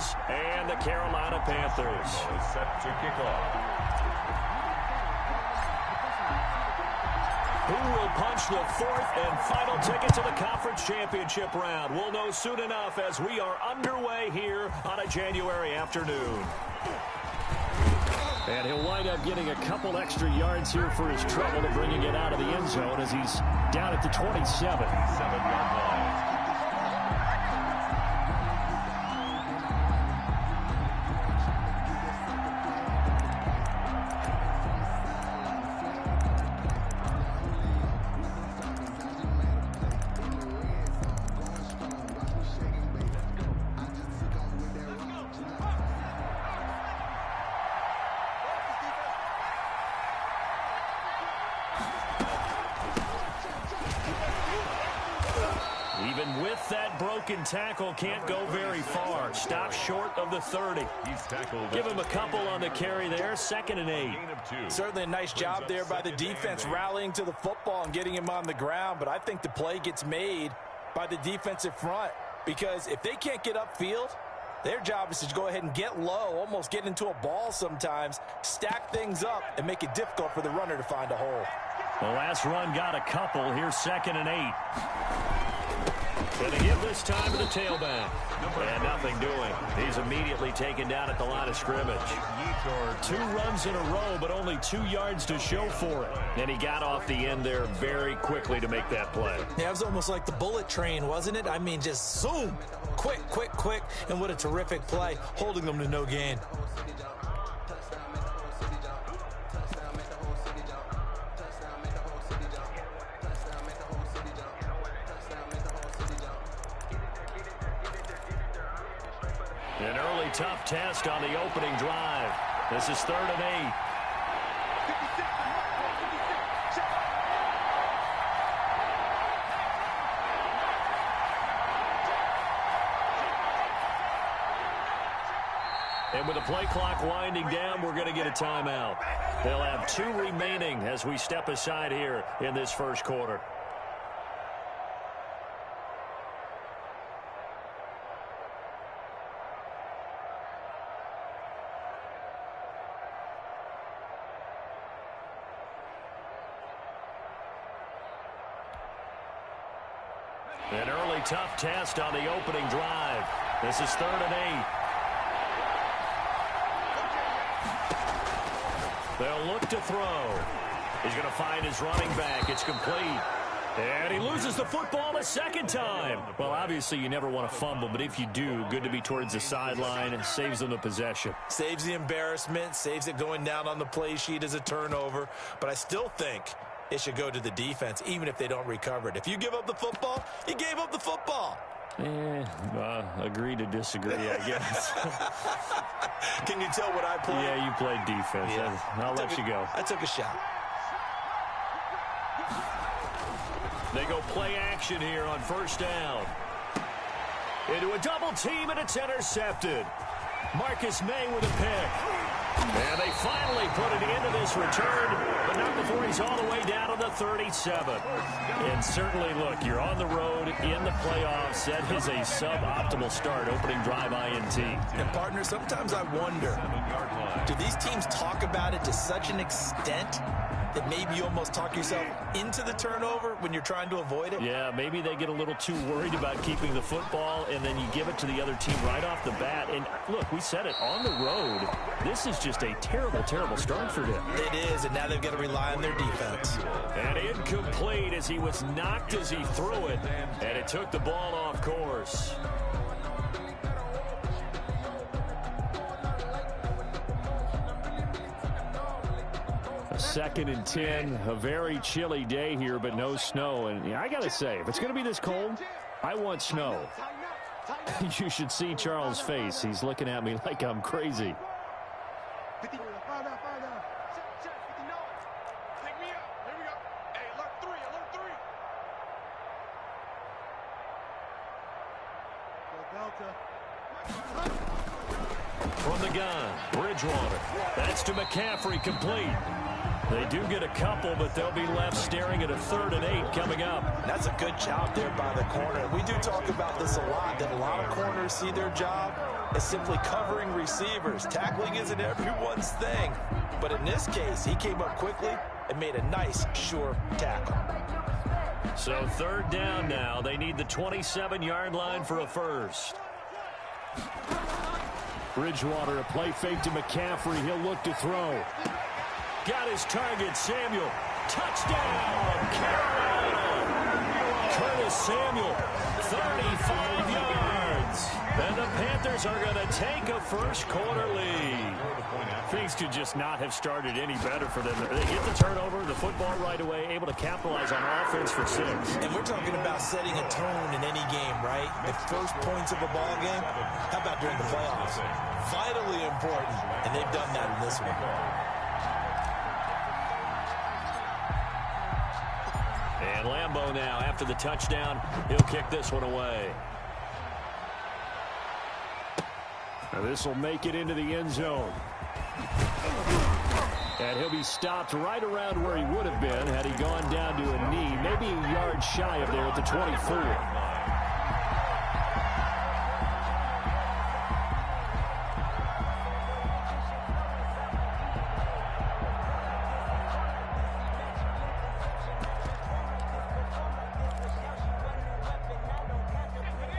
Eagles and the Carolina Panthers. Set to kick off. Who will punch the fourth and final ticket to the conference championship round? We'll know soon enough as we are underway here on a January afternoon. And he'll wind up getting a couple extra yards here for his trouble of bringing it out of the end zone as he's down at the 27. 7-yard line. Even with that broken tackle, can't go very far. Stop short of the 30. He's tackled. Give him a couple on the carry there. 2nd and 8. Gain of 2. Certainly a nice job there by the defense rallying to the football and getting him on the ground. But I think the play gets made by the defensive front because if they can't get upfield, their job is to go ahead and get low, almost get into a ball sometimes, stack things up, and make it difficult for the runner to find a hole. The last run got a couple. Here's 2nd and 8. Going to give this time to the tailback. And nothing doing. He's immediately taken down at the line of scrimmage. 2 runs in a row, but only 2 yards to show for it. And he got off the end there very quickly to make that play. Yeah, it was almost like the bullet train, wasn't it? I mean, just zoom. Quick, quick, quick. And what a terrific play, holding them to no gain. An early tough test on the opening drive. This is 3rd and 8. And with the play clock winding down, we're going to get a timeout. They'll have 2 remaining as we step aside here in this first quarter. An early tough test on the opening drive. This is 3rd and 8. They'll look to throw. He's going to find his running back. It's complete. And he loses the football a second time. Well, obviously you never want to fumble, but if you do, good to be towards the sideline and saves them the possession. Saves the embarrassment, saves it going down on the play sheet as a turnover. But I still think it should go to the defense, even if they don't recover it. If you give up the football, you gave up the football. Agree to disagree, I guess. Can you tell what I played? Yeah, you played defense. Yeah. I'll let you go. I took a shot. They go play action here on 1st down. Into a double team, and it's intercepted. Marcus May with a pick. And they finally put it into this return, but not before he's all the way down to the 37. And certainly, look, you're on the road in the playoffs. That is a suboptimal start, opening drive INT. And, partner, sometimes I wonder, do these teams talk about it to such an extent that maybe you almost talk yourself into the turnover when you're trying to avoid it? Yeah, maybe they get a little too worried about keeping the football, and then you give it to the other team right off the bat. And, look, we said it, on the road, this is just a terrible, terrible start for them. It is, and now they've got to rely on their defense. And incomplete as he was knocked as he threw it, and it took the ball off course. Second and 10, a very chilly day here, but no snow. And I got to say, if it's going to be this cold, I want snow. You should see Charles' face. He's looking at me like I'm crazy. From the gun, Bridgewater. That's to McCaffrey, complete. They do get a couple, but they'll be left staring at a 3rd and 8 coming up. That's a good job there by the corner. We do talk about this a lot, that a lot of corners see their job is simply covering receivers. Tackling isn't everyone's thing. But in this case, he came up quickly and made a nice, sure tackle. So 3rd down now. They need the 27-yard line for a first. Bridgewater, a play fake to McCaffrey. He'll look to throw. Got his target, Samuel. Touchdown, Carolina! Curtis Samuel, 35 yards. And the Panthers are going to take a first-quarter lead. Things could just not have started any better for them. They get the turnover, the football right away, able to capitalize on offense for 6. And we're talking about setting a tone in any game, right? The first points of a ball game. How about during the playoffs? Vitally important, and they've done that in this one. And Lambeau now, after the touchdown, he'll kick this one away. Now this will make it into the end zone. And he'll be stopped right around where he would have been had he gone down to a knee, maybe a yard shy of there at the 24.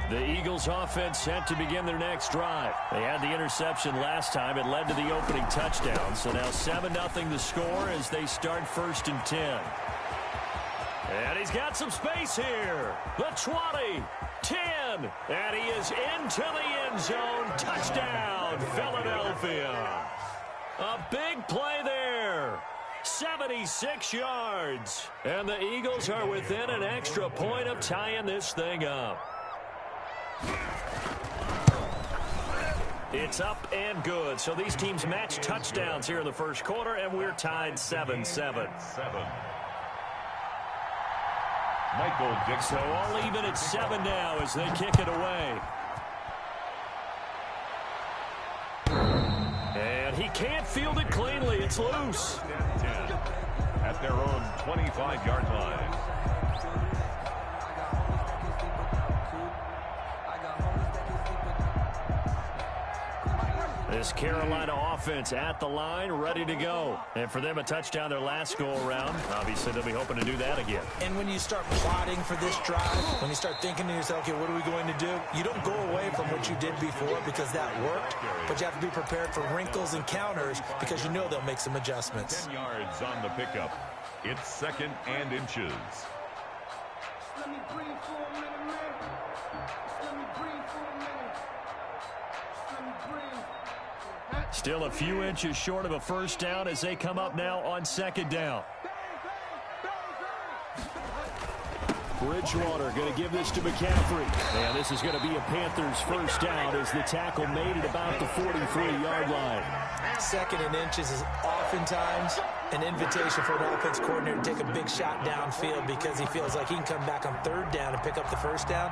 The Eagles offense set to begin their next drive. They had the interception last time. It led to the opening touchdown. So now 7-0 the score as they start 1st and 10. And he's got some space here. The 20, 10, and he is into the end zone. Touchdown, Philadelphia. A big play there. 76 yards. And the Eagles are within an extra point of tying this thing up. It's up and good. So these teams match touchdowns here in the first quarter, and we're tied 7-7. Michael Dixon. So all even at 7 now as they kick it away. And he can't field it cleanly. It's loose. 10 at their own 25-yard line. This Carolina offense at the line, ready to go. And for them, a touchdown their last go-around. Obviously, they'll be hoping to do that again. And when you start plotting for this drive, when you start thinking to yourself, okay, what are we going to do? You don't go away from what you did before because that worked, but you have to be prepared for wrinkles and counters because you know they'll make some adjustments. 10 yards on the pickup. It's 2nd and inches. Let me breathe for a minute, man. Let me breathe for a minute. Let me breathe. Still a few inches short of a first down as they come up now on 2nd down. Bridgewater going to give this to McCaffrey. And this is going to be a Panthers first down as the tackle made at about the 43-yard line. 2nd and inches is oftentimes an invitation for an offense coordinator to take a big shot downfield because he feels like he can come back on 3rd down and pick up the first down.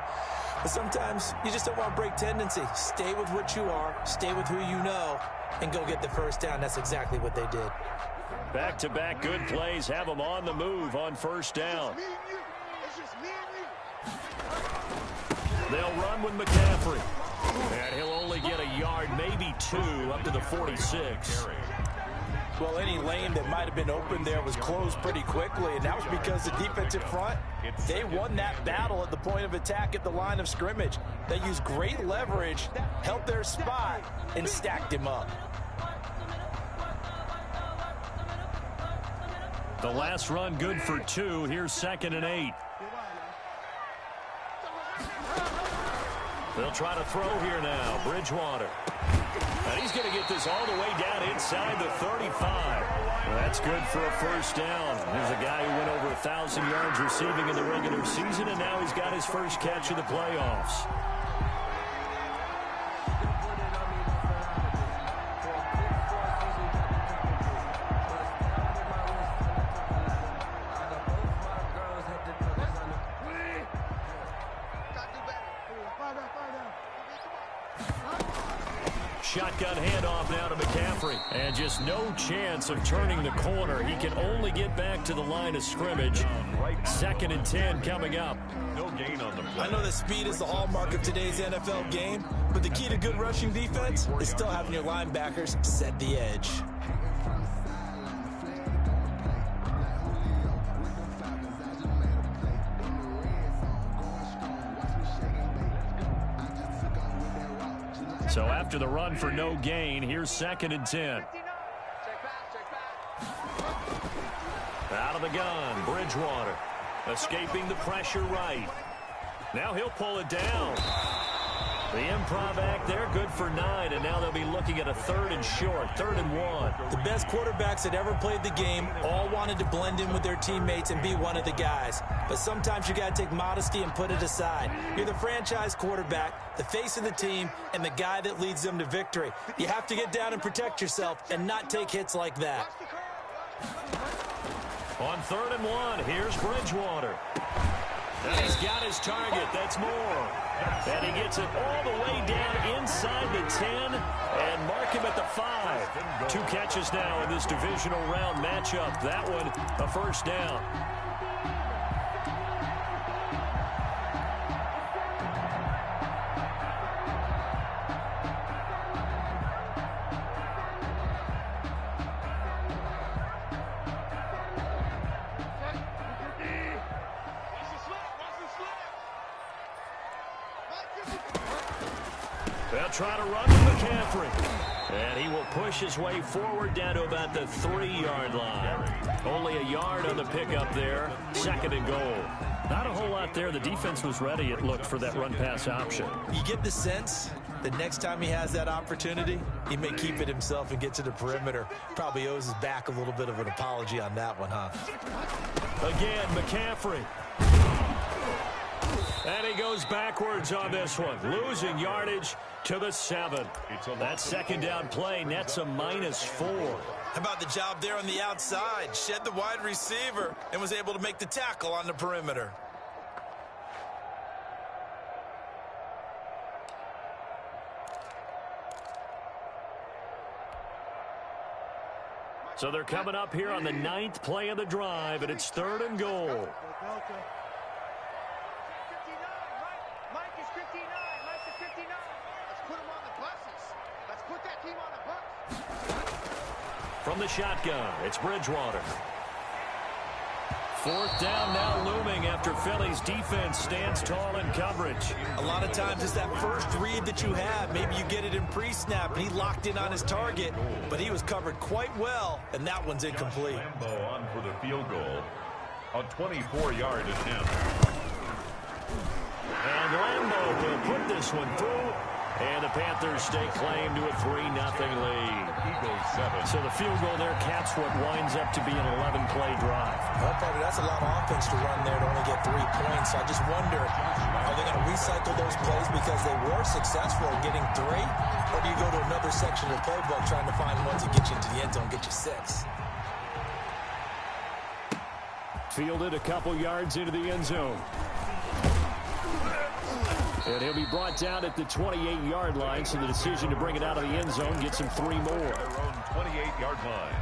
But sometimes you just don't want to break tendency. Stay with what you are, stay with who you know, and go get the first down. That's exactly what they did. Back-to-back good plays have them on the move on first down. They'll run with McCaffrey. And he'll only get a yard, maybe 2, up to the 46. Well, any lane that might have been open there was closed pretty quickly, and that was because the defensive front, they won that battle at the point of attack at the line of scrimmage. They used great leverage, held their spot, and stacked him up. The last run good for 2. Here's 2nd and 8. They'll try to throw here now. Bridgewater. And he's going to get this all the way down inside the 35. Well, that's good for a first down. Here's a guy who went over 1,000 yards receiving in the regular season, and now he's got his first catch of the playoffs. Shotgun handoff now to McCaffrey. And just no chance of turning the corner. He can only get back to the line of scrimmage. 2nd and 10 coming up. No gain on the play. I know that speed is the hallmark of today's NFL game, but the key to good rushing defense is still having your linebackers set the edge. So after the run for no gain, here's 2nd and 10. Out of the gun, Bridgewater. Escaping the pressure right. Now he'll pull it down. The improv act there, good for 9, and now they'll be looking at a 3rd and short, 3rd and 1. The best quarterbacks that ever played the game all wanted to blend in with their teammates and be one of the guys. But sometimes you got to take modesty and put it aside. You're the franchise quarterback, the face of the team, and the guy that leads them to victory. You have to get down and protect yourself and not take hits like that. On 3rd and 1, here's Bridgewater. And he's got his target. That's Moore. And he gets it all the way down inside the 10 and mark him at the 5. 2 catches now in this divisional round matchup. That one, a first down. They'll try to run with McCaffrey. And he will push his way forward down to about the 3-yard line. Only a yard on the pickup there. 2nd and goal. Not a whole lot there. The defense was ready, it looked, for that run-pass option. You get the sense that next time he has that opportunity, he may keep it himself and get to the perimeter. Probably owes his back a little bit of an apology on that one, huh? Again, McCaffrey. And he goes backwards on this one, losing yardage to the 7. That 2nd down play nets a -4. How about the job there on the outside? Shed the wide receiver and was able to make the tackle on the perimeter. So they're coming up here on the 9th play of the drive, and it's 3rd and goal. From the shotgun, it's Bridgewater. 4th down now looming after Philly's defense stands tall in coverage. A lot of times it's that first read that you have. Maybe you get it in pre-snap, and he locked in on his target, but he was covered quite well, and that one's incomplete. Lambo on for the field goal. A 24-yard attempt. And Lambo will put this one through. And the Panthers stake claim to a 3-0 lead. Eagles 7. So the field goal there caps what winds up to be an 11-play drive. Well, probably that's a lot of offense to run there to only get 3 points. So I just wonder, are they going to recycle those plays because they were successful in getting 3? Or do you go to another section of the playbook trying to find one to get you into the end zone, get you 6? Fielded a couple yards into the end zone. And he'll be brought down at the 28-yard line, so the decision to bring it out of the end zone gets him 3 more. Their own 28-yard line.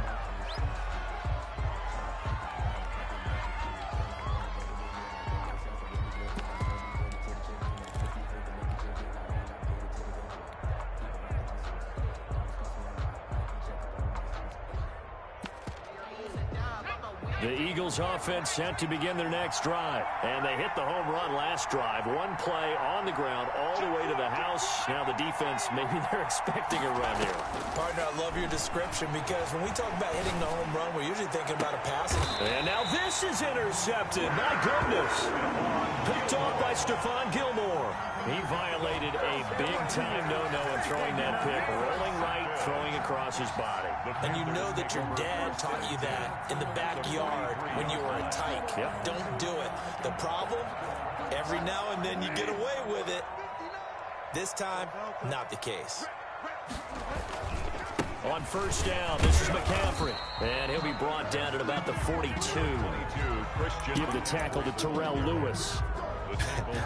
The Eagles offense set to begin their next drive. And they hit the home run last drive. 1 play on the ground all the way to the house. Now the defense, maybe they're expecting a run here. Partner, I love your description because when we talk about hitting the home run, we're usually thinking about a passing. And now this is intercepted. My goodness. Picked off by Stephon Gilmore. He violated a big-time no-no in throwing that pick. Rolling right, throwing across his body. And you know that your dad taught you that in the backyard when you were a tyke. Yep. Don't do it. The problem, every now and then you get away with it. This time, not the case. On 1st down, this is McCaffrey. And he'll be brought down at about the 42. Christian. Give the tackle to Terrell Lewis.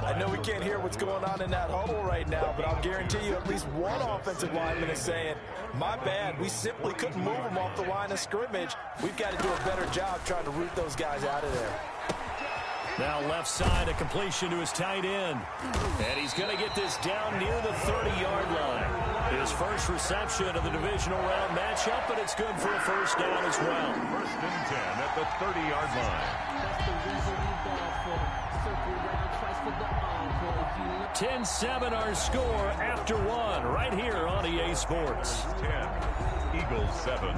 I know we can't hear what's going on in that huddle right now, but I'll guarantee you at least one offensive lineman is saying, my bad, we simply couldn't move them off the line of scrimmage. We've got to do a better job trying to root those guys out of there. Now left side, a completion to his tight end. And he's going to get this down near the 30-yard line. His first reception of the divisional round matchup, and it's good for a first down as well. First and 10 at the 30-yard line. 10-7 our score after one right here on EA Sports. 10, Eagles 7.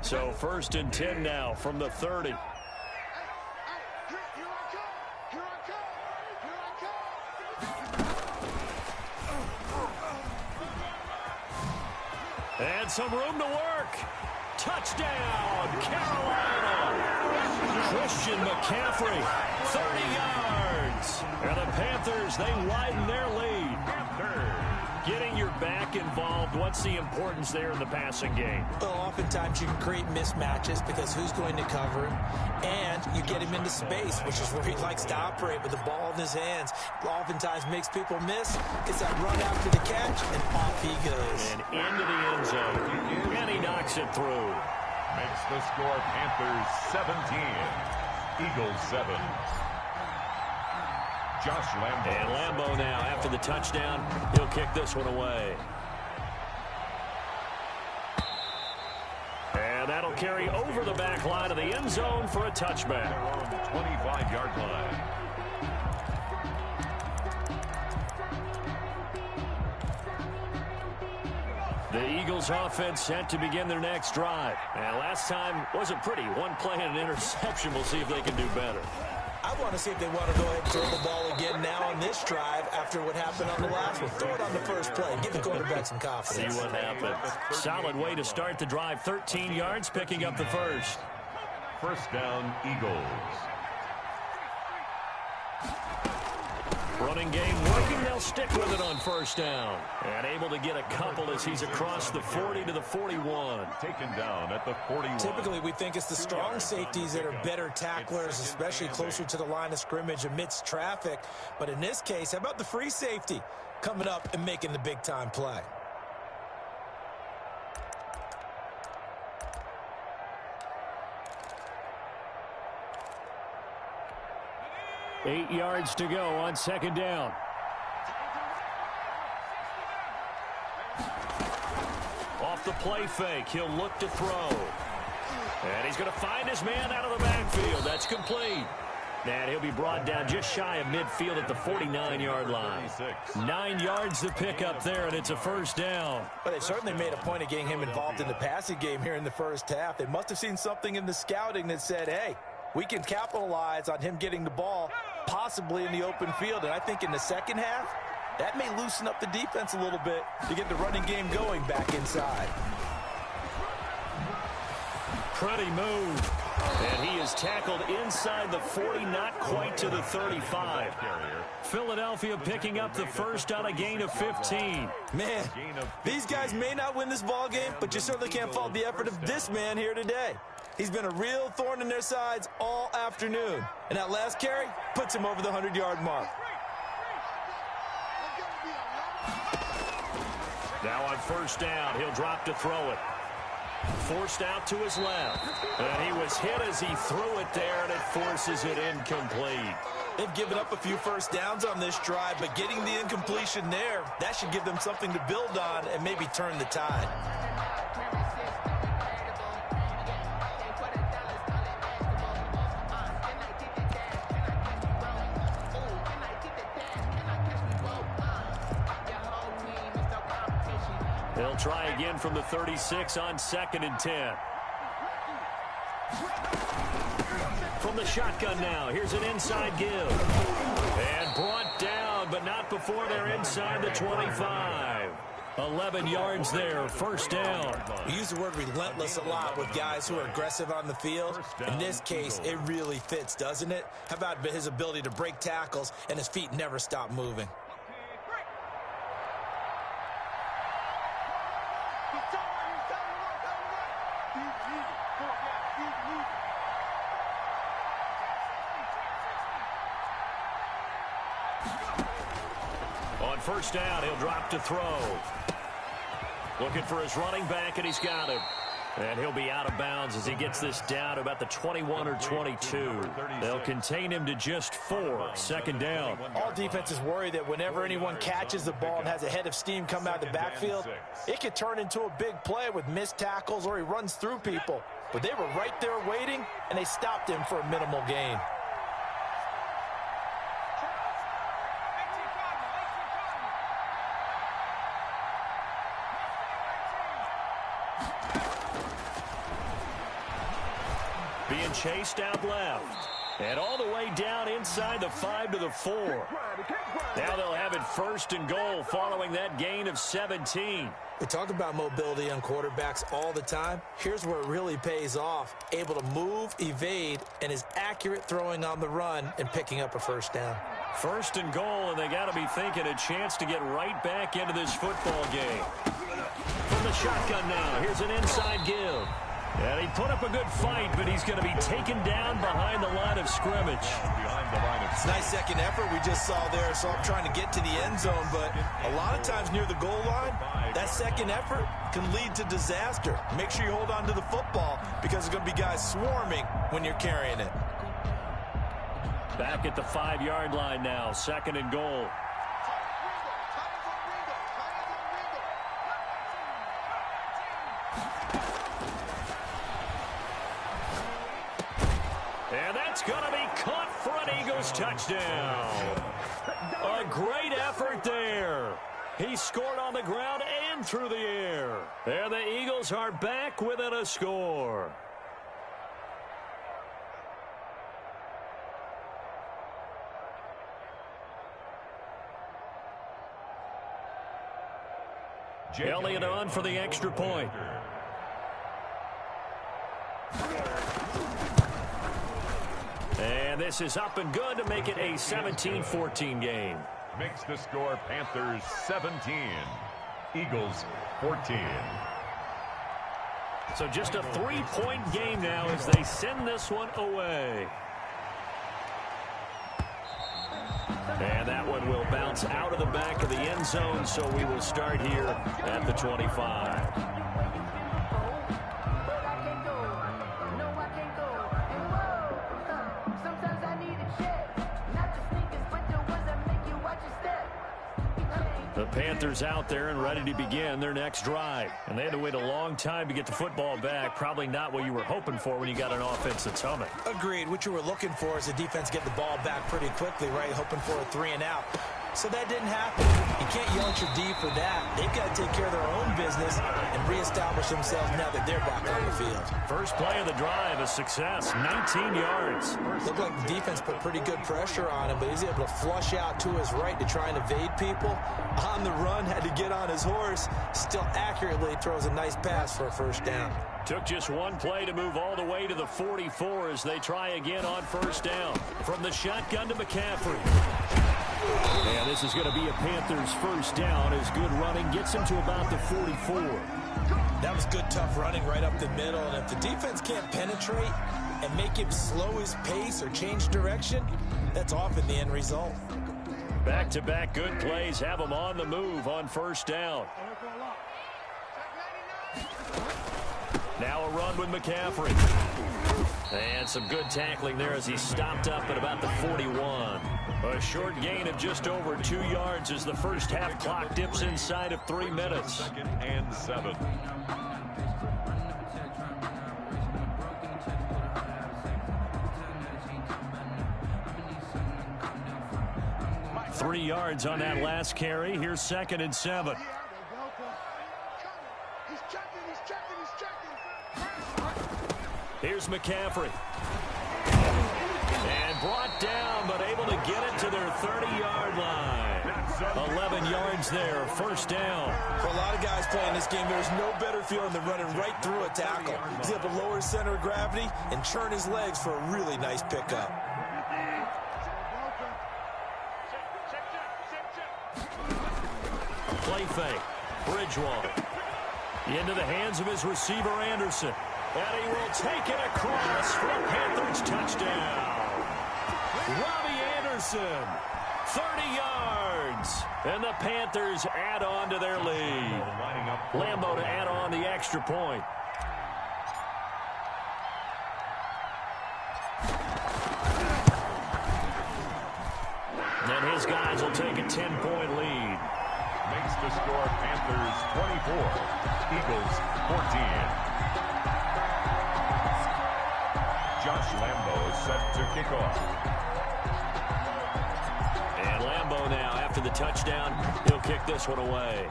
So first and 10 now from the 30. And some room to work. Touchdown, Carolina. Christian McCaffrey, 30 yards. And the Panthers, they widen their lead. Getting your back involved, what's the importance there in the passing game? Well, oftentimes you can create mismatches because who's going to cover him, and you get him into space, which is where he likes to operate with the ball in his hands. Oftentimes makes people miss, gets that run after the catch, and off he goes. And into the end zone, and he knocks it through. Makes the score Panthers 17, Eagles 7. Josh Lambo. And Lambo now, after the touchdown, he'll kick this one away. And that'll carry over the back line of the end zone for a touchback. They're on the 25-yard line. The Eagles offense set to begin their next drive. And last time wasn't pretty. One play and an interception. We'll see if they can do better. I want to see if they want to go ahead and throw the ball again now on this drive after what happened on the last one. Throw it on the first play. Give the quarterback some confidence. See what happens. Solid way to start the drive. 13 yards, picking up the first. First down, Eagles. Running game working. They'll stick with it on first down. And able to get a couple as he's across the 40 to the 41. Taken down at the 41. Typically, we think it's the strong safeties that are better tacklers, especially closer to the line of scrimmage amidst traffic. But in this case, how about the free safety coming up and making the big-time play? Eight yards to go on second down. Off the play fake, he'll look to throw. And he's going to find his man out of the backfield. That's complete. And he'll be brought down just shy of midfield at the 49-yard line. 9 yards to pick up there, and it's a first down. But they certainly made a point of getting him involved in the passing game here in the first half. They must have seen something in the scouting that said, hey, we can capitalize on him getting the ball possibly in the open field. And I think in the second half, that may loosen up the defense a little bit to get the running game going back inside. Pretty move. And he is tackled inside the 40, not quite to the 35. Philadelphia picking up the first on a gain of 15. Man, these guys may not win this ball game, but you certainly can't fault the effort of this man here today. He's been a real thorn in their sides all afternoon. And that last carry puts him over the 100-yard mark. Now on first down, he'll drop to throw it. Forced out to his left. And he was hit as he threw it there, and it forces it incomplete. They've given up a few first downs on this drive, but getting the incompletion there, that should give them something to build on and maybe turn the tide. They'll try again from the 36 on 2nd and 10. From the shotgun now, here's an inside give. And brought down, but not before they're inside the 25. 11 yards there, first down. We use the word relentless a lot with guys who are aggressive on the field. In this case, it really fits, doesn't it? How about his ability to break tackles and his feet never stop moving? On first down, he'll drop to throw. Looking for his running back, and he's got him. And he'll be out of bounds as he gets this down to about the 21 or 22. They'll contain him to just 4, second down. All defenses worry that whenever anyone catches the ball and has a head of steam come out of the backfield, it could turn into a big play with missed tackles or he runs through people. But they were right there waiting, and they stopped him for a minimal gain. Being chased out left. And all the way down inside the 5 to the 4. Now they'll have it first and goal following that gain of 17. We talk about mobility on quarterbacks all the time. Here's where it really pays off. Able to move, evade, and is accurate throwing on the run and picking up a first down. First and goal, and they got to be thinking a chance to get right back into this football game. From the shotgun now, here's an inside give. And he put up a good fight, but he's going to be taken down behind the line of scrimmage. It's a nice second effort we just saw there, so I'm trying to get to the end zone, but a lot of times near the goal line, that second effort can lead to disaster. Make sure you hold on to the football because there's going to be guys swarming when you're carrying it. Back at the 5-yard line now, second and goal. And that's going to be caught for an Eagles touchdown. A great effort there. He scored on the ground and through the air. And the Eagles are back within a score. Elliott on for the extra point. And this is up and good to make it a 17-14 game. Makes the score Panthers 17, Eagles 14. So just a 3-point game now as they send this one away. And that one will bounce out of the back of the end zone, so we will start here at the 25. The Panthers out there and ready to begin their next drive. And they had to wait a long time to get the football back. Probably not what you were hoping for when you got an offense that's humming. Agreed. What you were looking for is the defense get the ball back pretty quickly, right? Hoping for a 3 and out. So that didn't happen. You can't yell at your D for that. They've got to take care of their own business and reestablish themselves now that they're back on the field. First play of the drive, a success, 19 yards. Looked like the defense put pretty good pressure on him, but he's able to flush out to his right to try and evade people. On the run, had to get on his horse. Still accurately throws a nice pass for a first down. Took just one play to move all the way to the 44 as they try again on first down. From the shotgun to McCaffrey. And this is going to be a Panthers first down as good running gets him to about the 44. That was good, tough running right up the middle. And if the defense can't penetrate and make him slow his pace or change direction, that's often the end result. Back-to-back good plays have him on the move on first down. Now a run with McCaffrey. And some good tackling there as he stopped up at about the 41. A short gain of just over 2 yards as the first half clock dips inside of 3 minutes. Second and 7. Three yards on that last carry. Here's second and 7. Here's McCaffrey. And brought down, but able to get it to their 30-yard line. 11 yards there, first down. For a lot of guys playing this game, there's no better feeling than running right through a tackle. He's able to lower his center of gravity and churn his legs for a really nice pickup. Play fake. Bridgewater. Into the hands of his receiver, Anderson. And he will take it across for a Panthers touchdown. Robbie Anderson, 30 yards. And the Panthers add on to their lead. Lambeau to add on the extra point. And his guys will take a 10-point lead. Makes the score Panthers 24, Eagles 14. Josh Lambeau is set to kick off. And Lambeau now, after the touchdown, he'll kick this one away.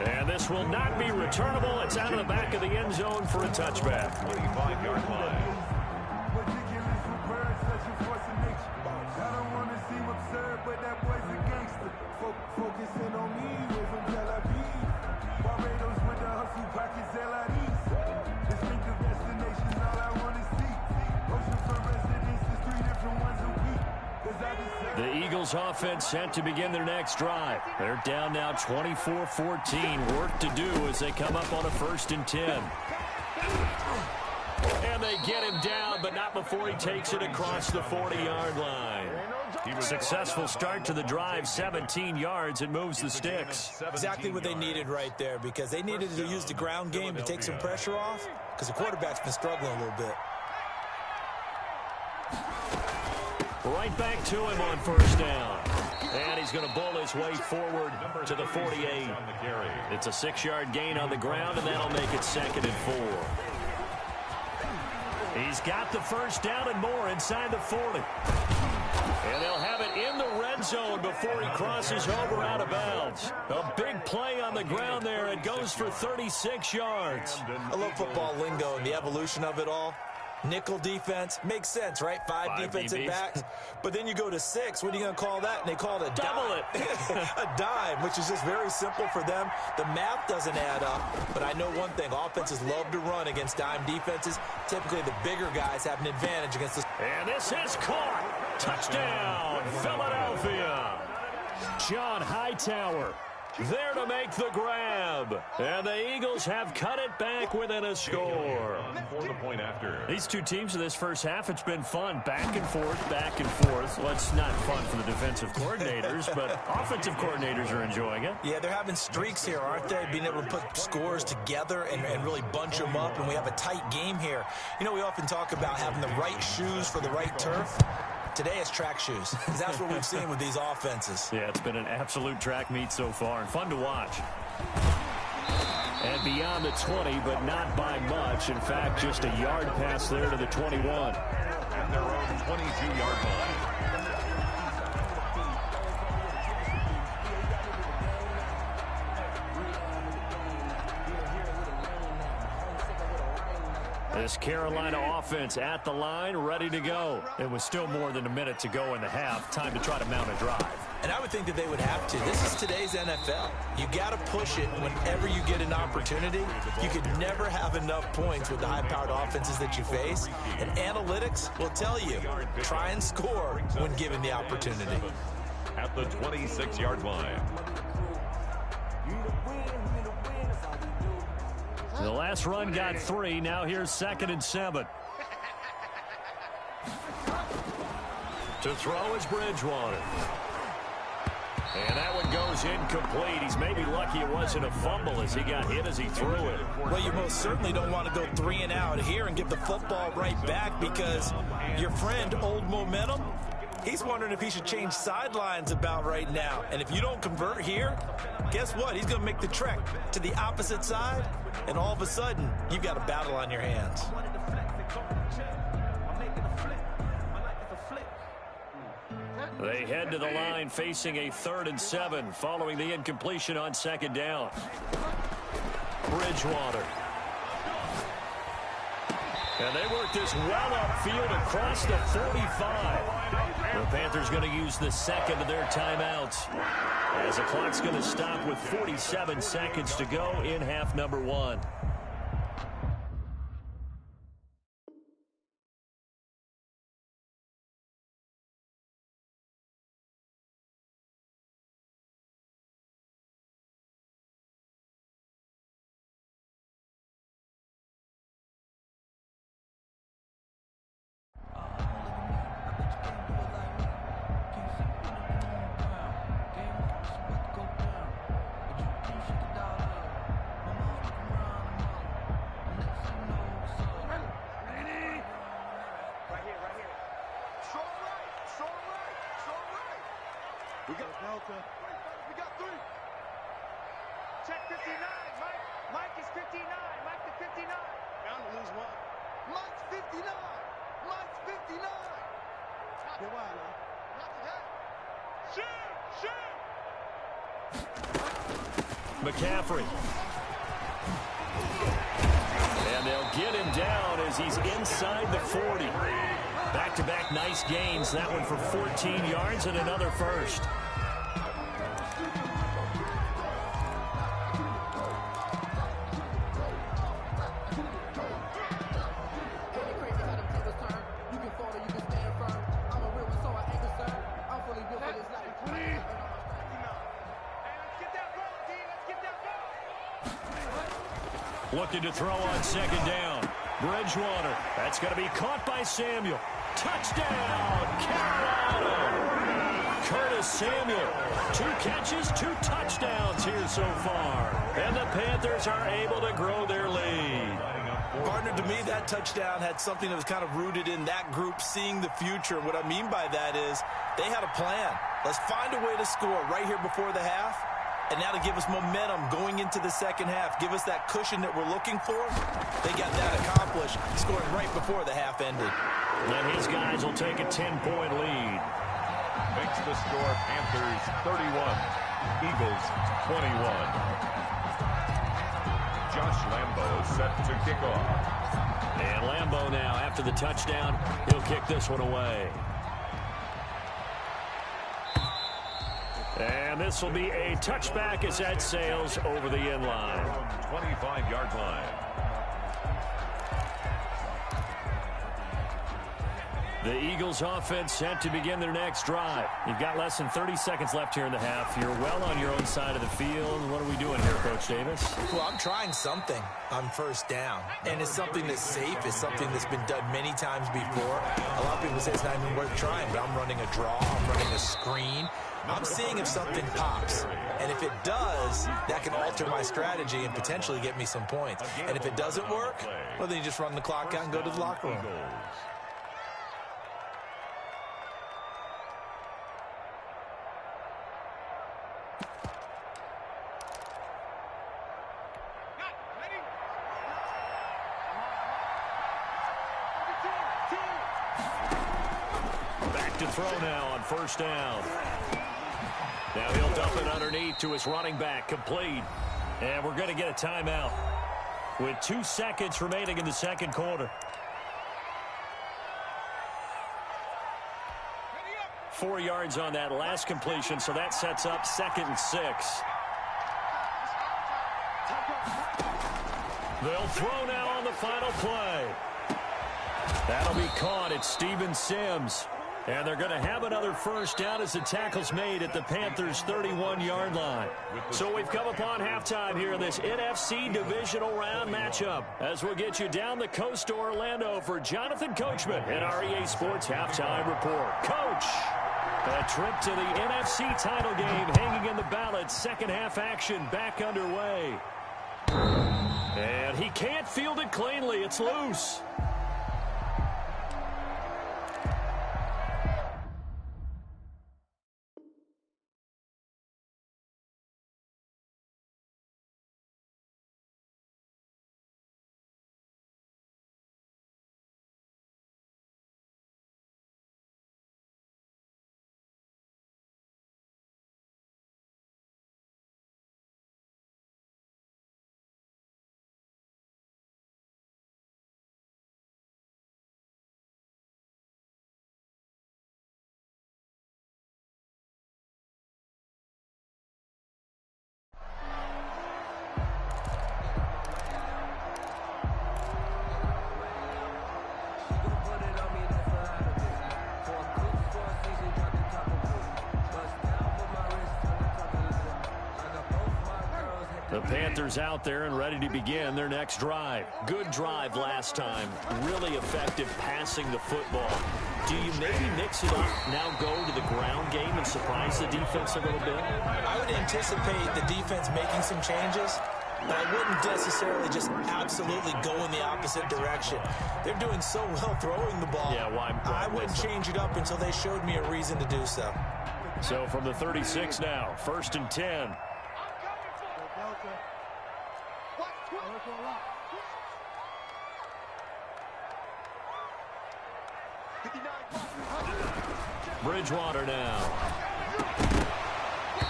And this will not be returnable. It's out of the back of the end zone for a touchback. 25-yard line. But that boy's a gangster. Focusing on me, we're from Tel Aviv. Barbados with the hustle, pockets LIDs. Distinctive destinations, all I want to see. Oceanfront residences, 3 different ones a week. The Eagles offense set to begin their next drive. They're down now 24-14. Work to do as they come up on a 1st and 10. And they get him down, but not before he takes it across the 40-yard line. Successful start to the drive, 17 yards, and moves the sticks. Exactly what they needed right there, because they needed to use the ground game to take some pressure off, because the quarterback's been struggling a little bit. Right back to him on 1st down. And he's going to bull his way forward to the 48. It's a 6-yard gain on the ground, and that'll make it 2nd and 4. He's got the 1st down and more inside the 40. And they'll have it in the red zone before he crosses over out of bounds. A big play on the ground there. It goes for 36 yards. I love football lingo and the evolution of it all. Nickel defense makes sense, right? 5 defensive backs. But then you go to 6. What are you going to call that? And they call it a double dime. A dime, which is just very simple for them. The math doesn't add up. But I know one thing. Offenses love to run against dime defenses. Typically, the bigger guys have an advantage against this. And this is caught. Touchdown, Philadelphia. John Hightower there to make the grab. And the Eagles have cut it back within a score. For the point after. These two teams in this first half, it's been fun. Back and forth, back and forth. Well, it's not fun for the defensive coordinators, but offensive coordinators are enjoying it. Yeah, they're having streaks here, aren't they? Being able to put scores together and really bunch them up, and we have a tight game here. You know, we often talk about having the right shoes for the right turf. Today it's track shoes, because that's what we've seen with these offenses. Yeah, it's been an absolute track meet so far, and fun to watch. And beyond the 20, but not by much. In fact, just a yard pass there to the 21. At their own 22-yard line. This Carolina offense at the line, ready to go. It was still more than a minute to go in the half. Time to try to mount a drive. And I would think that they would have to. This is today's NFL. You got to push it whenever you get an opportunity. You could never have enough points with the high-powered offenses that you face. And analytics will tell you, try and score when given the opportunity. At the 26-yard line. The last run got 3. Now here's 2nd and 7. To throw is Bridgewater. And that one goes incomplete. He's maybe lucky it wasn't a fumble as he got hit as he threw it. Well, you most certainly don't want to go 3 and out here and give the football right back, because your friend, Old Momentum, he's wondering if he should change sidelines about right now. And if you don't convert here, guess what? He's going to make the trek to the opposite side, and all of a sudden, you've got a battle on your hands. They head to the line facing a 3rd and 7 following the incompletion on 2nd down. Bridgewater. And they work this well upfield across the 45. The Panthers going to use the second of their timeouts as the clock's going to stop with 47 seconds to go in half number 1. We got 3. Check 59. Mike is 59. Mike the 59. Bound to lose one. Mike's 59. Mike's 59. Get wild, man. Not the head. Shoot! McCaffrey. And they'll get him down as he's inside the 40. Back-to-back nice gains. That one for 14 yards and another first. Looking to throw on second down. Bridgewater. That's going to be caught by Samuel. Touchdown, Carolina! Curtis Samuel. 2 catches, 2 touchdowns here so far. And the Panthers are able to grow their lead. Partner, to me, that touchdown had something that was kind of rooted in that group seeing the future. What I mean by that is they had a plan. Let's find a way to score right here before the half. And now to give us momentum going into the second half, give us that cushion that we're looking for. They got that accomplished, scoring right before the half ended. And his guys will take a 10-point lead. Makes the score Panthers 31, Eagles 21. Josh Lambo set to kick off. And Lambo now, after the touchdown, he'll kick this one away. And this will be a touchback as that sails over the end line. 25-yard line. The Eagles offense set to begin their next drive. You've got less than 30 seconds left here in the half. You're well on your own side of the field. What are we doing here, Coach Davis? Well, I'm trying something on first down. And it's something that's safe. It's something that's been done many times before. A lot of people say it's not even worth trying, but I'm running a draw. I'm running a screen. I'm seeing if something pops. And if it does, that can alter my strategy and potentially get me some points. And if it doesn't work, well, then you just run the clock out and go to the locker room. Back to throw now on first down. Now he'll dump it underneath to his running back, complete. And we're going to get a timeout with 2 seconds remaining in the second quarter. 4 yards on that last completion, so that sets up 2nd and 6. They'll throw now on the final play. That'll be caught. It's Steven Sims. And they're going to have another first down as the tackle's made at the Panthers' 31-yard line. So we've come upon halftime here in this NFC divisional round matchup as we'll get you down the coast to Orlando for Jonathan Coachman and our EA Sports Halftime Report. Coach, a trip to the NFC title game hanging in the balance. Second half action back underway. And he can't field it cleanly. It's loose. The Panthers out there and ready to begin their next drive. Good drive last time. Really effective passing the football. Do you maybe mix it up, now go to the ground game and surprise the defense a little bit? I would anticipate the defense making some changes, but I wouldn't necessarily just absolutely go in the opposite direction. They're doing so well throwing the ball. Yeah, why I wouldn't change it up until they showed me a reason to do so. So from the 36 now, 1st and 10. Bridgewater now.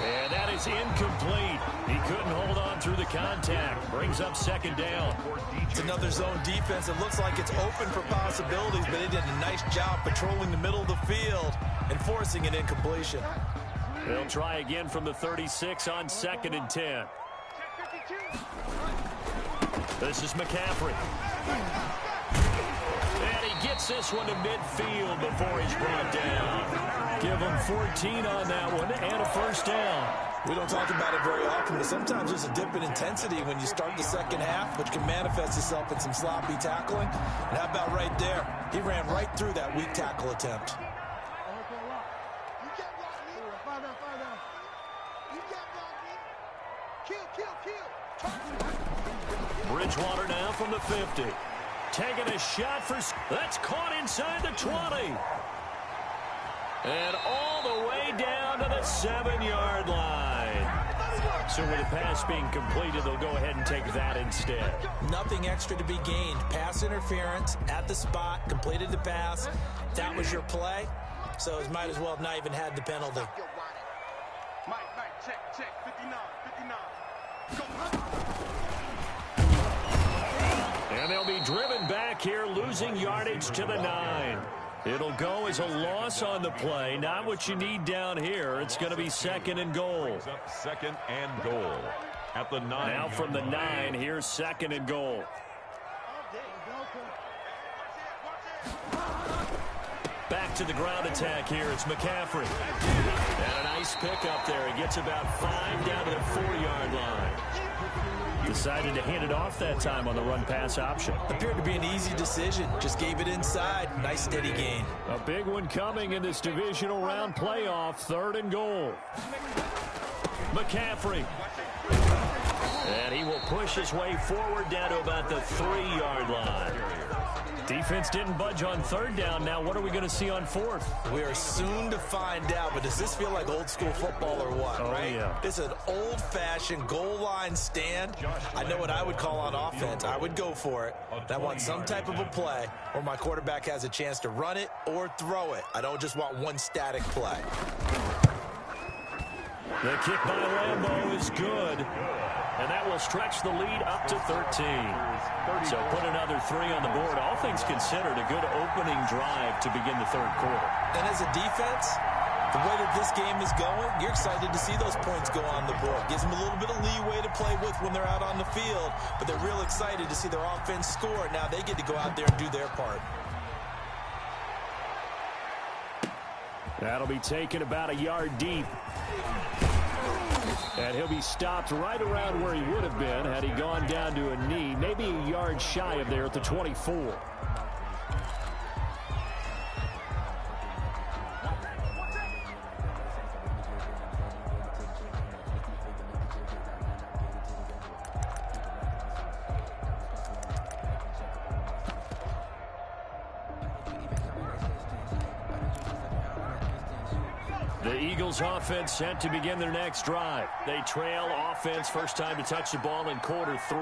And that is incomplete. He couldn't hold on through the contact. Brings up 2nd down. It's another zone defense. It looks like it's open for possibilities, but they did a nice job patrolling the middle of the field and forcing an incompletion. They'll try again from the 36 on 2nd and 10. This is McCaffrey. And he gets this one to midfield before he's brought down. Give him 14 on that one and a 1st down. We don't talk about it very often, but sometimes there's a dip in intensity when you start the second half, which can manifest itself in some sloppy tackling. And how about right there? He ran right through that weak tackle attempt. Bridgewater now from the 50. Taking a shot for... That's caught inside the 20. And all the way down to the 7-yard line. So with the pass being completed, they'll go ahead and take that instead. Nothing extra to be gained. Pass interference at the spot, completed the pass. That was your play. So it might as well have not even had the penalty. Mike, check, 59. And they'll be driven back here, losing yardage to the 9. It'll go as a loss on the play. Not what you need down here. It's going to be 2nd and goal. 2nd and goal at the 9. Now from the 9, here's 2nd and goal. Back to the ground attack here. It's McCaffrey. And a nice pickup there. He gets about 5 down to the 4-yard line. Decided to hand it off that time on the run-pass option. Appeared to be an easy decision. Just gave it inside. Nice steady gain. A big one coming in this divisional round playoff. 3rd and goal. McCaffrey. And he will push his way forward down to about the 3-yard line. Defense didn't budge on 3rd down. Now what are we going to see on 4th? We are soon to find out, but does this feel like old school football or what, right? Yeah. It's an old-fashioned goal line stand. I know what I would call on offense. I would go for it. I want some type of a play where my quarterback has a chance to run it or throw it. I don't just want one static play. The kick by Lambeau is good. And that will stretch the lead up to 13. So put another 3 on the board. All things considered, a good opening drive to begin the 3rd quarter. And as a defense, the way that this game is going, you're excited to see those points go on the board. Gives them a little bit of leeway to play with when they're out on the field. But they're real excited to see their offense score. Now they get to go out there and do their part. That'll be taken about a yard deep. And he'll be stopped right around where he would have been had he gone down to a knee, maybe a yard shy of there at the 24. The Eagles offense set to begin their next drive. They trail offense, first time to touch the ball in quarter 3,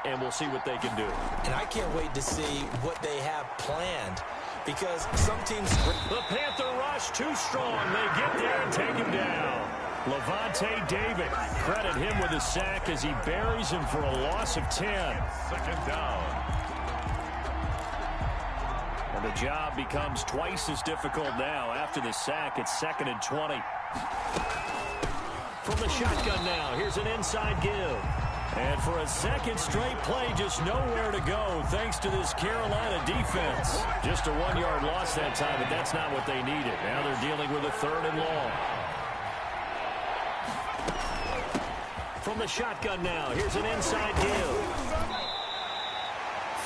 and we'll see what they can do. And I can't wait to see what they have planned, because some teams... The Panther rush too strong. They get there and take him down. Levante David, credit him with a sack as he buries him for a loss of 10. 2nd down. And the job becomes twice as difficult now. After the sack, it's 2nd and 20. From the shotgun now, here's an inside give. And for a second straight play, just nowhere to go thanks to this Carolina defense. Just a 1-yard loss that time, but that's not what they needed. Now they're dealing with a 3rd and long. From the shotgun now, here's an inside give.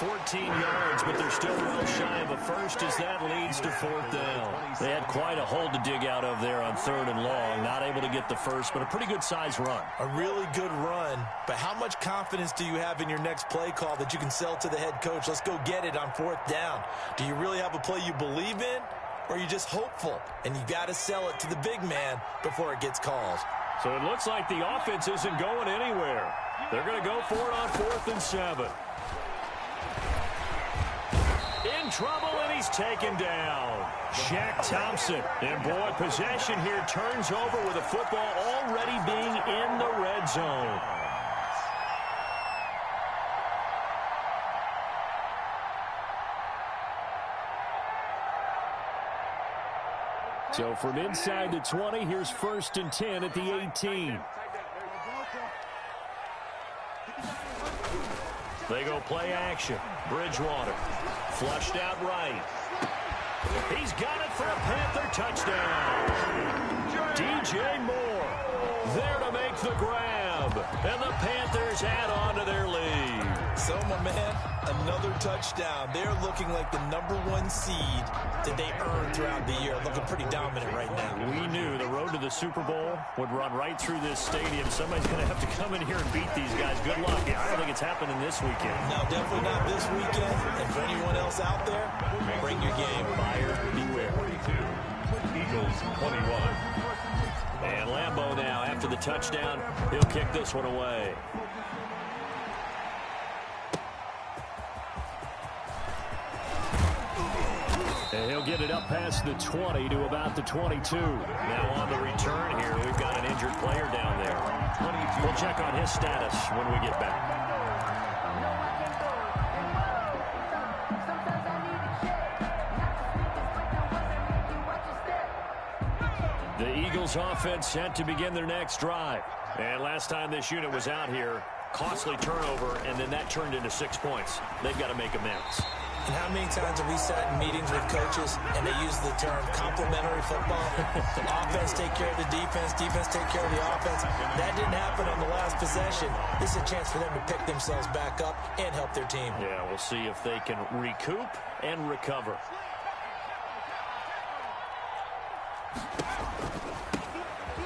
14 yards, but they're still well shy of a first as that leads to 4th down. They had quite a hole to dig out of there on 3rd and long. Not able to get the first, but a pretty good size run. A really good run, but how much confidence do you have in your next play call that you can sell to the head coach? Let's go get it on 4th down. Do you really have a play you believe in, or are you just hopeful? And you got to sell it to the big man before it gets called. So it looks like the offense isn't going anywhere. They're going to go for it on 4th and 7. In trouble, and he's taken down. Shaq Thompson. And, boy, possession here turns over with the football already being in the red zone. So from inside the 20, here's 1st and 10 at the 18. They go play action. Bridgewater flushed out right. He's got it for a Panther touchdown. DJ Moore there to make the grab. And the Panthers add on to their lead. So, my man, another touchdown. They're looking like the #1 seed that they earned throughout the year. Looking pretty dominant right now. We knew the road to the Super Bowl would run right through this stadium. Somebody's going to have to come in here and beat these guys. Good luck. I don't think it's happening this weekend. No, definitely not this weekend. And for anyone else out there, bring your game. Buyer beware. 42. Eagles 21. And Lambeau now, after the touchdown, he'll kick this one away. And he'll get it up past the 20 to about the 22. Now on the return here, we've got an injured player down there. We'll check on his status when we get back. The Eagles offense set to begin their next drive. And last time this unit was out here, costly turnover, and then that turned into 6 points. They've got to make amends. And how many times have we sat in meetings with coaches and they use the term complementary football? Offense take care of the defense, defense take care of the offense. That didn't happen on the last possession. This is a chance for them to pick themselves back up and help their team. Yeah, we'll see if they can recoup and recover.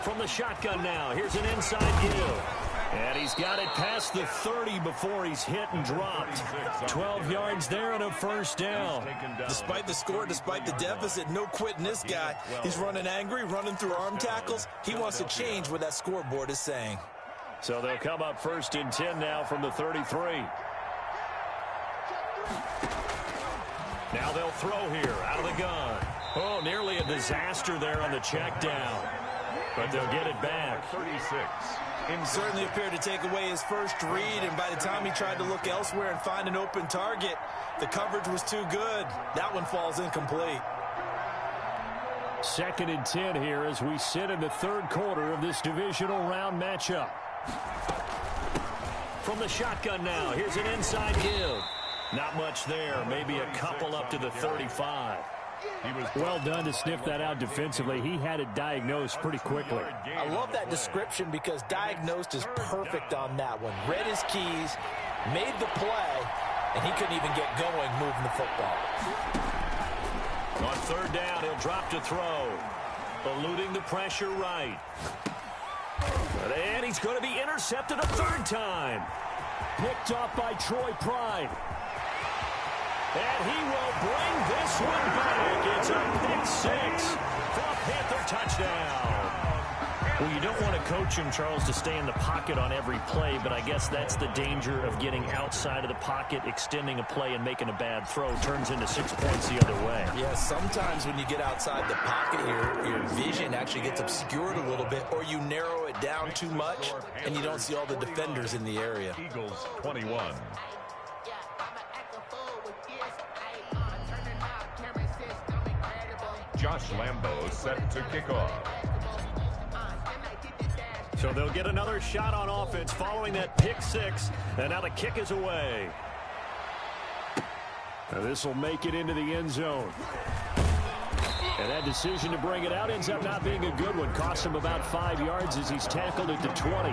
From the shotgun now, here's an inside give. And he's got it past the 30 before he's hit and dropped. 12 yards there and a 1st down. Despite the score, despite the deficit, no quitting this guy. He's running angry, running through arm tackles. He wants to change what that scoreboard is saying. So they'll come up 1st and 10 now from the 33. Now they'll throw here out of the gun. Oh, nearly a disaster there on the check down. But they'll get it back. 36. Certainly appeared to take away his first read, and by the time he tried to look elsewhere and find an open target, the coverage was too good. That one falls incomplete. 2nd and 10 here as we sit in the 3rd quarter of this divisional round matchup. From the shotgun now, here's an inside give. Not much there, maybe a couple up to the 35. He was well done to sniff that out defensively. He had it diagnosed pretty quickly. I love that description because diagnosed is perfect on that one. Read his keys, made the play, and he couldn't even get going moving the football. On 3rd down, he'll drop to throw. Eluding the pressure right. And he's going to be intercepted a 3rd time. Picked off by Troy Pride. And he will bring this one back. It's a pick 6 for a Panther touchdown. Well, you don't want to coach him, Charles, to stay in the pocket on every play, but I guess that's the danger of getting outside of the pocket, extending a play, and making a bad throw. Turns into 6 points the other way. Yeah, sometimes when you get outside the pocket, your vision actually gets obscured a little bit, or you narrow it down too much, and you don't see all the defenders in the area. Eagles 21. Josh Lambeau set to kick off. So they'll get another shot on offense following that pick 6, and now the kick is away. Now this will make it into the end zone. And that decision to bring it out ends up not being a good one. Cost him about 5 yards as he's tackled at the 20.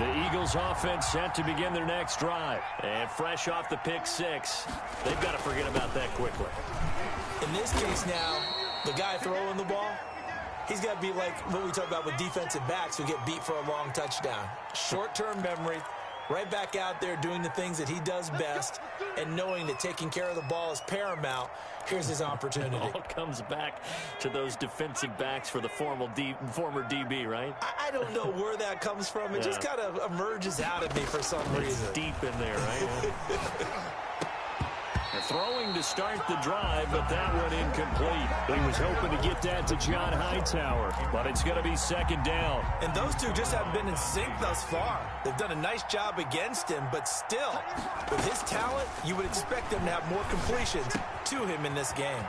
The Eagles offense set to begin their next drive. And fresh off the pick six, they've got to forget about that quickly. In this case now, the guy throwing the ball, he's got to be like what we talk about with defensive backs who get beat for a long touchdown. Short-term memory, right back out there doing the things that he does best, and knowing that taking care of the ball is paramount. Here's his opportunity. It all comes back to those defensive backs for the former DB, right? I don't know where that comes from. It just kind of emerges out of me for some reason. It's deep in there, right? Throwing to start the drive, but that one incomplete. He was hoping to get that to John Hightower, but it's going to be second down. And those two just haven't been in sync thus far. They've done a nice job against him, but still, with his talent, you would expect them to have more completions to him in this game.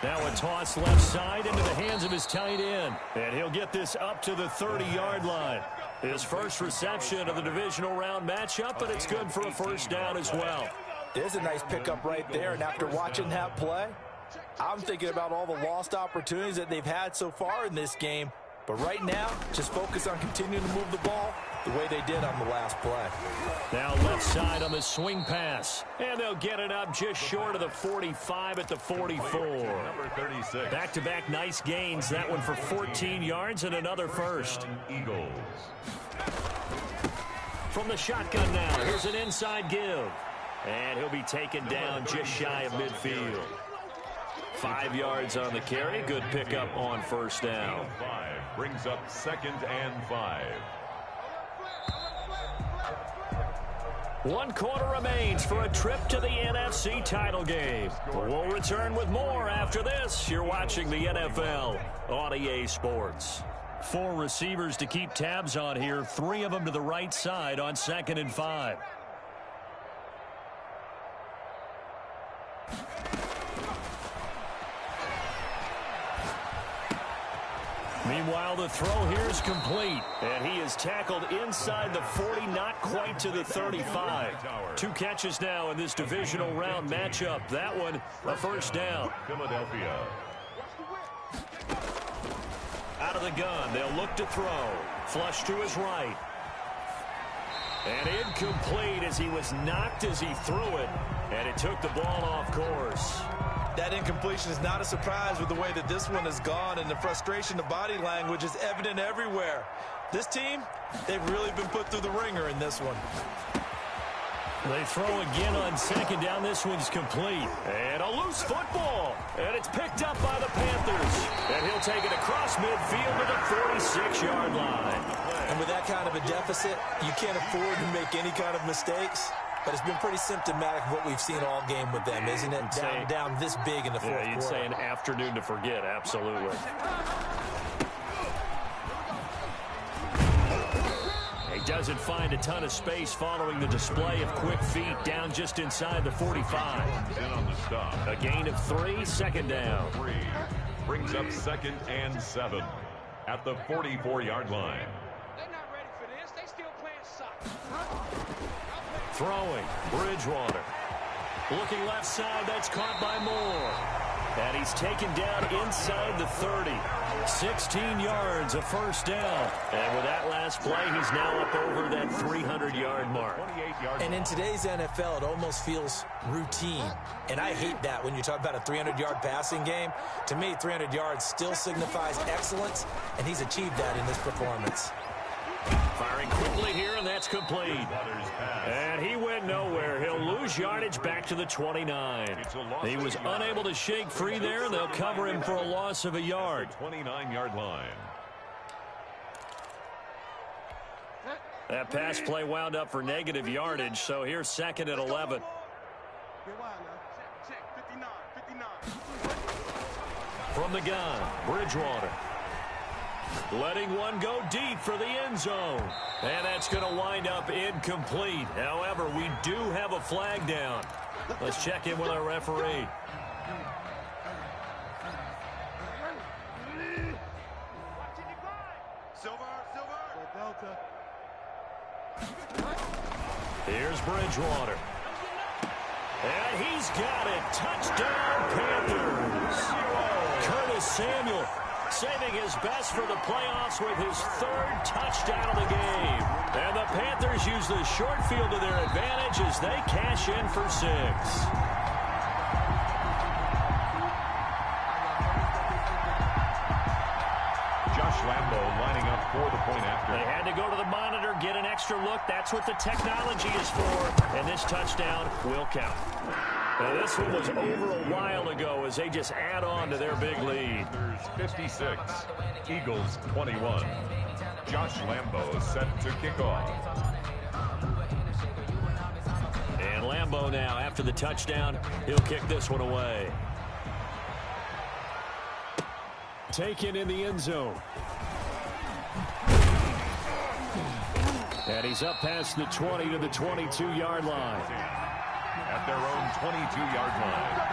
Now a toss left side into the hands of his tight end, and he'll get this up to the 30-yard line. His first reception of the divisional round matchup, but it's good for a first down as well. There's a nice pickup right there, and after watching that play, I'm thinking about all the lost opportunities that they've had so far in this game. But right now, just focus on continuing to move the ball the way they did on the last play. Now left side on the swing pass, and they'll get it up just short of the 45 at the 44. Number 36. Back-to-back nice gains, that one for 14 yards and another first. Eagles. From the shotgun now, here's an inside give. And he'll be taken down just shy of midfield. 5 yards on the carry. Good pickup on first down. 5 brings up 2nd and 5. 1 quarter remains for a trip to the NFC title game. We'll return with more after this. You're watching the NFL on EA Sports. 4 receivers to keep tabs on here. 3 of them to the right side on 2nd and 5. Meanwhile, the throw here is complete, and he is tackled inside the 40, not quite to the 35. 2 catches now in this divisional round matchup. That one, a first down. Philadelphia. Out of the gun, they'll look to throw. Flush to his right. And incomplete as he was knocked as he threw it, and it took the ball off course. That incompletion is not a surprise with the way that this one has gone, and the frustration of body language is evident everywhere. This team, they've really been put through the ringer in this one. They throw again on 2nd down. This one's complete. And a loose football. And it's picked up by the Panthers. And he'll take it across midfield to the 46-yard line. And with that kind of a deficit, you can't afford to make any kind of mistakes. But it's been pretty symptomatic of what we've seen all game with them, isn't it? Down this big in the fourth quarter. You'd say an afternoon to forget, absolutely. He doesn't find a ton of space following the display of quick feet down just inside the 45. In on the stop. A gain of 3, 2nd down. 3 brings up 2nd and 7 at the 44-yard line. They're not ready for this. They still playing soccer. Throwing, Bridgewater. Looking left side, that's caught by Moore. And he's taken down inside the 30. 16 yards, a first down. And with that last play, he's now up over that 300-yard mark. And in today's NFL, it almost feels routine. And I hate that when you talk about a 300-yard passing game. To me, 300 yards still signifies excellence, and he's achieved that in this performance. Firing quickly here, and that's complete. And he went nowhere. He'll lose yardage back to the 29. He was unable to shake free there. They'll cover him for a loss of a yard. 29-yard line. That pass play wound up for negative yardage, so here's 2nd and 11. From the gun, Bridgewater. Letting one go deep for the end zone. And that's going to wind up incomplete. However, we do have a flag down. Let's check in with our referee. Here's Bridgewater. And he's got it. Touchdown, Panthers. Curtis Samuel saving his best for the playoffs with his 3rd touchdown of the game. And the Panthers use the short field to their advantage as they cash in for 6. Josh Lambo lining up for the point after. They had to go to the monitor, get an extra look. That's what the technology is for. And this touchdown will count. Now, this one was over a while ago as they just add on to their big lead. 56, Eagles 21. Josh Lambo set to kick off. And Lambo now, after the touchdown, he'll kick this one away. Taken in the end zone. And he's up past the 20 to the 22-yard line. At their own 22-yard line.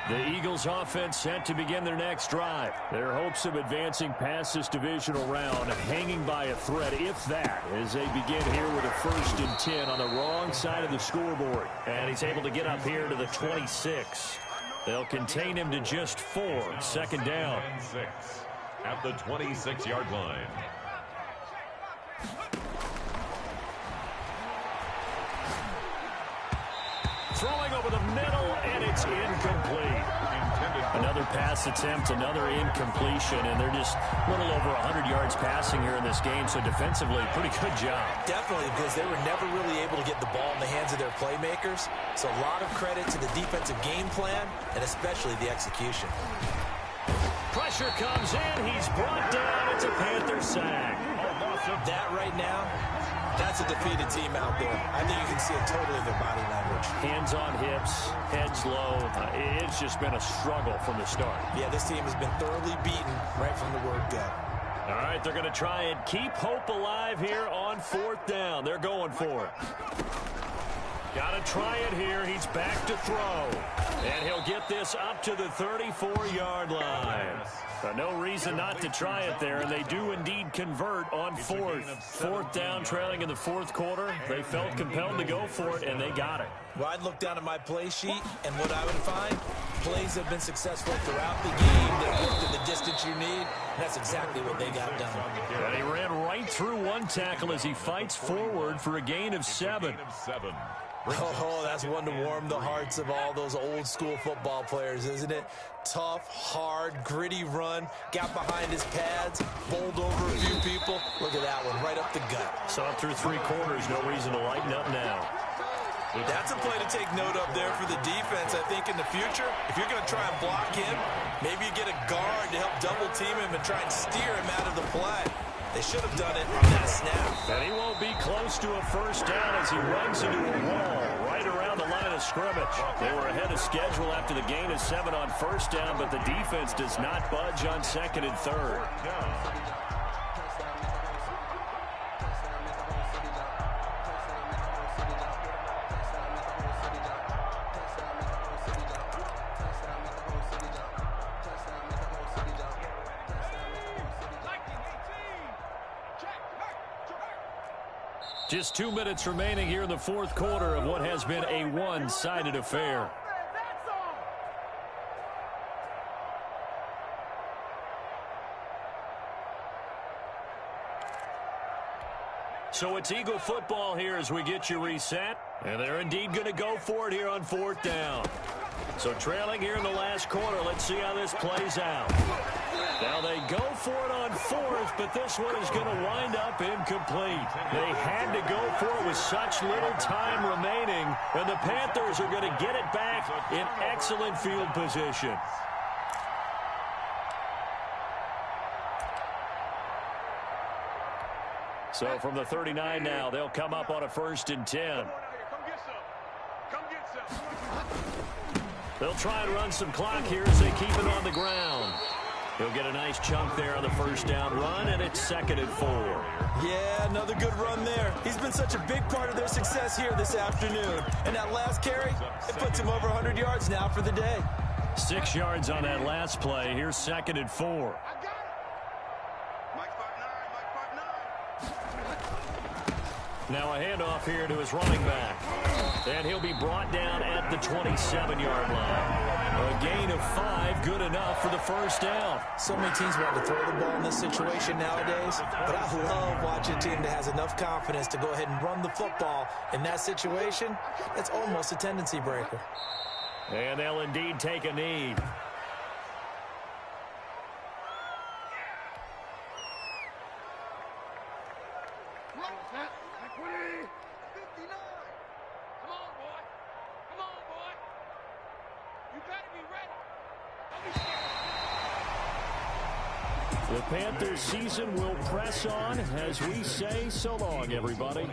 The Eagles offense set to begin their next drive. Their hopes of advancing past this divisional round hanging by a thread, if that, as they begin here with a 1st and 10 on the wrong side of the scoreboard. And he's able to get up here to the 26. They'll contain him to just 4. 2nd down. 6 at the 26-yard line. Throwing over the middle, and it's incomplete. Another pass attempt, another incompletion, and they're just a little over 100 yards passing here in this game, so defensively, pretty good job. Definitely, because they were never really able to get the ball in the hands of their playmakers, so a lot of credit to the defensive game plan, and especially the execution. Pressure comes in, he's brought down, it's a Panther sack. That right now, that's a defeated team out there. I think you can see it totally in their body language. Hands on hips, heads low. It's just been a struggle from the start. Yeah, this team has been thoroughly beaten right from the word go. All right, they're going to try and keep hope alive here on 4th down. They're going for it. Got to try it here. He's back to throw. And he'll get this up to the 34-yard line. No reason not to try it there, and they do indeed convert on 4th. 4th down, trailing in the 4th quarter. They felt compelled to go for it, and they got it. Well, I'd look down at my play sheet, and what I would find, plays have been successful throughout the game. They've worked in the distance you need, and that's exactly what they got done. And he ran right through one tackle as he fights forward for a gain of 7. Oh, that's one to warm the hearts of all those old school football players, isn't it? Tough, hard, gritty run, got behind his pads, bowled over a few people. Look at that one, right up the gut. Saw it through 3 quarters, no reason to lighten up now. That's a play to take note of there for the defense, I think, in the future. If you're going to try and block him, maybe you get a guard to help double team him and try and steer him out of the play. They should have done it on that snap. And he won't be close to a 1st down as he runs into a wall right around the line of scrimmage. They were ahead of schedule after the gain of 7 on 1st down, but the defense does not budge on 2nd and 3rd. Just 2 minutes remaining here in the 4th quarter of what has been a one-sided affair. So it's Eagle football here as we get you reset. And they're indeed going to go for it here on 4th down. So trailing here in the last quarter, let's see how this plays out. Now they go for it on 4th, but this one is going to wind up incomplete. They had to go for it with such little time remaining, and the Panthers are going to get it back in excellent field position. So from the 39 now, they'll come up on a 1st and 10. They'll try and run some clock here as they keep it on the ground. He'll get a nice chunk there on the 1st down run, and it's 2nd and 4. Yeah, another good run there. He's been such a big part of their success here this afternoon. And that last carry, it puts him over 100 yards now for the day. 6 yards on that last play. Here's 2nd and 4. Now a handoff here to his running back. And he'll be brought down at the 27-yard line. A gain of 5, good enough for the first down. So many teams want to throw the ball in this situation nowadays, but I love watching a team that has enough confidence to go ahead and run the football. In that situation, it's almost a tendency breaker. And they'll indeed take a knee. The Panthers season will press on as we say so long, everybody.